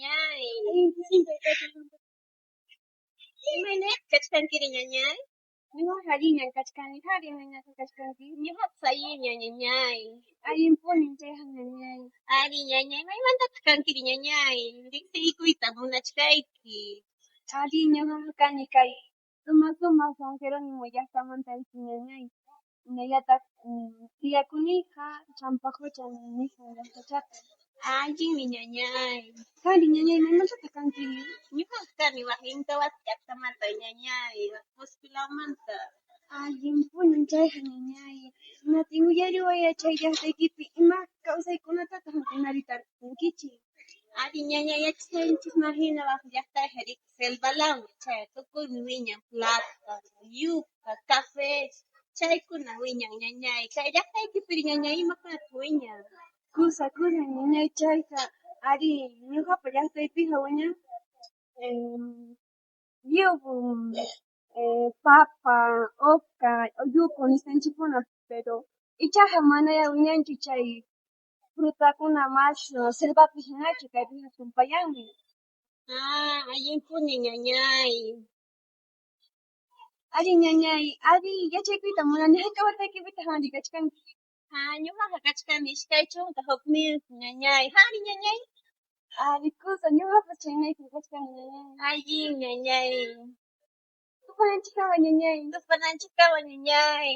ñañay. Ay, siempre Imane kachkankiri ñañay. ñuqa hariñan kachkani, hariñañata kachkanki. Ñuqaqa sayña ñañay. Ay, impunin chayqa ñañay. Ari ñañay, maymantataq kankiri ñañay. Riqsiykuyta munachkayki. Ari ñuqaqa kani kay sumaq San Jerónimo llaqtamantansi ñañay. Ñañataq tiyakuniqa Champacocha nisqan llaqtachapi. Allinmi ñañay. Kari ñañay, maymantataq kankiri? Ñuqaqa kani waq Incahuasi llaqtamanta ñañay, Huaspilawmanta. Ay, impunin chayqa ñañay. Natin uyariwaya chay llaqtaykipi ima kawsaykunatataq hukunariyta riqsinkichik. Ari ñañay, yachachanchikna hina waq llaqtayqa riq Selvalawmi. Chay tukuymi wiñan plata, yuka, café, chaykuna wiñan ñañay. Kay llaqtaykipiri ñañay imakunataq wiñan. Kusa ñañay chayqa. Ari ñuqapa llaqtaypiqa wiñan lliwpu papa, oca, yuku nisqanchikkuna, pero ichaqa manaya wiñanchu chay frutakuna mashu selvapi hinachu, kaypiqa tumpayanmi. Allimpuni ñañay. Ari ñañay, ari yachaykuyta munani, hayk'a wataykipitaq ari kachkanki? Ñuqaqa kachkani iskay chunka huk milku ñañay. Hari ñañay. Ari kusa ñuqapas chaynayku kachkani ñañay. Allin ñañay. Tupananchikkawan ñañay. Tupananchikkawan ñañay.